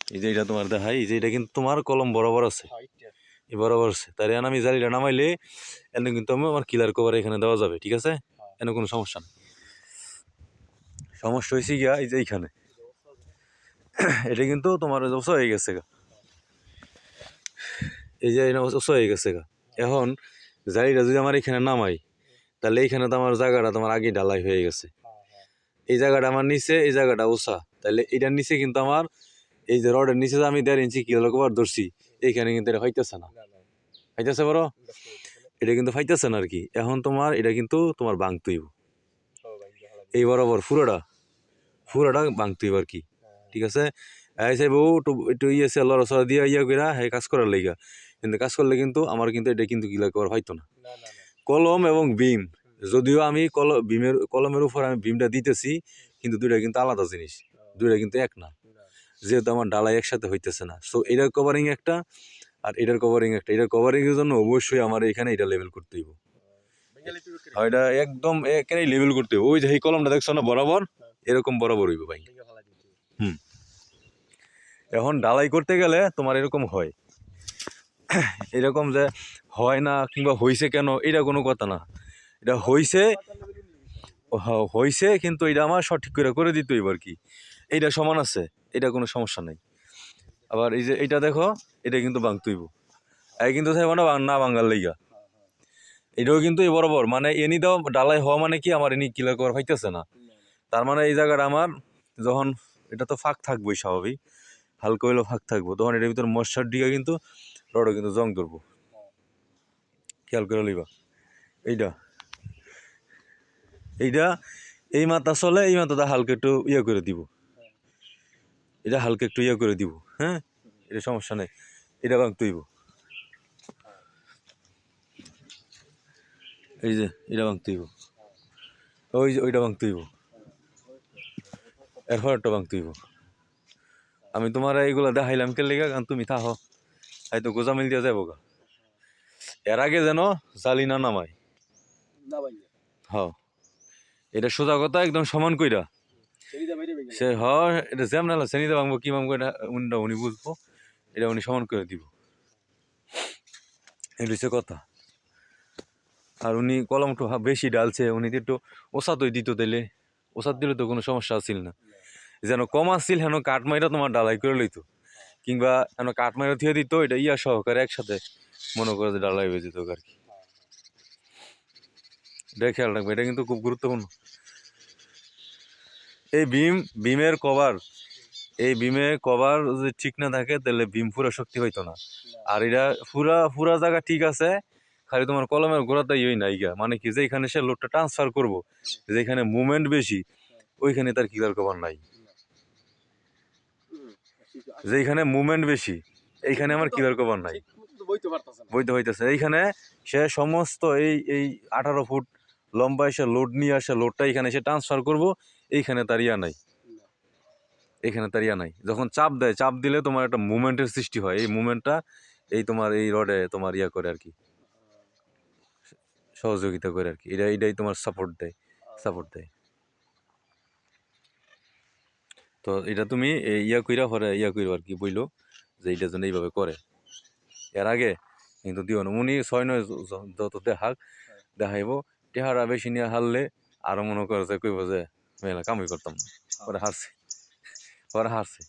এই যে এটা তোমার দেখাই, এই যে এটা কিন্তু তোমার কলম বরাবর আছে, এই বরাবর আছে। তাই আমি জালিটা নামাইলে এনে কিন্তু আমার কিলার কভার এখানে দেওয়া যাবে, ঠিক আছে? এনে কোনো সমস্যা নেই। সমস্যা হয়েছে গিয়া এই যে এইখানে এটা কিন্তু তোমার ওসা হয়ে গেছে গা, এই যে ওসা হয়ে গেছে গা। এখন জালিটা যদি আমার এখানে নামাই তাহলে এইখানে তো আমার জায়গাটা তোমার আগে ঢালাই হয়ে গেছে, এই জায়গাটা আমার নিচে, এই জায়গাটা ওসা, তাহলে এটার নিচে কিন্তু আমার এই যে রডের নিচে যে আমি 1.5 ইঞ্চি কিলার কভার ধরছি এইখানে কিন্তু এটা হইতেছে না, হইতেছে বড়, এটা কিন্তু ফাইতেছে না আর কি। এখন তোমার এটা কিন্তু তোমার ভাঙতেই এই বরাবর পুরোটা ভাঙতেই আর কি, ঠিক আছে? এই চাইবো একটু ইয়েছে লড়াচড়া দিয়ে ইয়া কইরা হ্যাঁ কাজ করার লাইগা, কিন্তু কাজ করলে কিন্তু আমার কিন্তু এটা কিন্তু কিলার কভার হইতো না। কলম এবং বিম, যদিও আমি কলমের উপর আমি বিমটা দিতেছি, কিন্তু দুইটা কিন্তু আলাদা জিনিস, দুইটা কিন্তু এক না, যেহেতু আমার ডালাই একসাথে হইতেছে না। সো এটার কভারিং একটা আর এটার কভারিং একটা, এটার কভারিং এর জন্য অবশ্যই আমার এখানে এটা লেভেল করতে হইব, এটা একদম এখানেই লেভেল করতে হইব। ওই যে এই কলমটা দেখছো না বরাবর, এরকম বরাবর হইব ভাই। এখন ডালাই করতে গেলে তোমার এরকম হয়, এরকম যে হয় না কিংবা হইছে কেন এটা কোনো কথা না, এটা হইছে কিন্তু এটা আমার সঠিক করে দিতে হইব আর কি। এইটা সমান আছে, এটা কোনো সমস্যা নাই। আবার এই যে এইটা দেখো, এটা কিন্তু ভাঙতে হইব, এই কিন্তু থাকবো না ভাঙার লাইগা, এটাও কিন্তু এই বরাবর, মানে এনি দাও ডালাই হওয়া মানে কি আমার এনি ক্লিয়ার করা হইতেছে না, তার মানে এই জায়গাটা আমার যখন এটা তো ফাঁক থাকবোই স্বাভাবিক, হালকা হইলেও ফাঁক থাকবো, তখন এটার ভিতরে মশার দিকে কিন্তু রডও কিন্তু জং ধরবো, খেয়াল করে লইবা। এইটা এইটা এই মাথা চলে, এই মাথাটা হালকা একটু ইয়ে করে দিব, এটা হালকা একটু ইয়ে করে দিব, হ্যাঁ এটা সমস্যা নেই, এটা ভাঙতে হইব। এই যে এটা ভাঙতে হইব, ওই যে ওইটা ভাঙতে হইব, এরপর একটা ভাঙতে হইব। আমি তোমার এইগুলা দেখাইলাম কে লেগে, কারণ তুমি থাকো হয়তো গোজামিল দিয়ে যাবো গা, এর আগে যেন জালি না নামাই। হ্যাঁ এটা সোজা কথা একদম সমান কইরা সে হয়, এটা জ্যাম না শ্রেণীতে ভাঙবো কি ভাঙবো এটা উনি বুঝবো, এটা উনি সমান করে দিব, এটা হচ্ছে কথা। আর উনি কলম একটু বেশি ডালছে, উনি একটু ওসাতই দিত, তাইলে ওসাত দিলে তো কোনো সমস্যা আসছিল না, যেন কম আসছিল হেন কাঠ মাইরা তোমার ডালাই করে লইতো, কিংবা হেন কাঠ মাইরা থিয়ে দিত, এটা ইয়া সহকারে একসাথে মনে করে যে ডালাই হয়ে যেত আর কি। এটা খেয়াল রাখবে, এটা কিন্তু খুব গুরুত্বপূর্ণ। এই বিমের কভার, এই বিমে কভার যদি ঠিক না থাকে তাহলে বিম পুরা শক্তি হইতো না। আর এটা পুরা জায়গা ঠিক আছে, খালি তোমার কলমের গোড়াতে ইয়ে নাই গা, মানে কি যেখানে সে লোডটা ট্রান্সফার করবো, যেখানে মুভমেন্ট বেশি ওইখানে তার কিলার কভার নাই, যেখানে মুভমেন্ট বেশি এইখানে আমার কিলার কভার নাই, বইতে হইতেছে। এইখানে সে সমস্ত এই 18 ফুট লম্বা এসে লোড নিয়ে আসে, লোডটা এখানে এসে ট্রান্সফার করবো, এইখানে তার ইয়া নাই, এখানে তার ইয়া নাই। যখন চাপ দেয়, চাপ দিলে তোমার একটা মুভমেন্টের সৃষ্টি হয়, এই মুভমেন্টটা এই তোমার এই রডে তোমার ইয়া করে আর কি, সহযোগিতা করে আর কি, এটাই তোমার সাপোর্ট দেয়। তো এটা তুমি ইয়া কইরা পরে ইয়া কইরো আর কি, বইলো যে এইটার জন্য এইভাবে করে, এর আগে কিন্তু দিও না। উনি 6-9 যত দেখাইব, টেহারা বেশি নিয়ে হারলে আরো মনে করে যে কইব যে মেলা কামই করতাম না, পরে হারছে।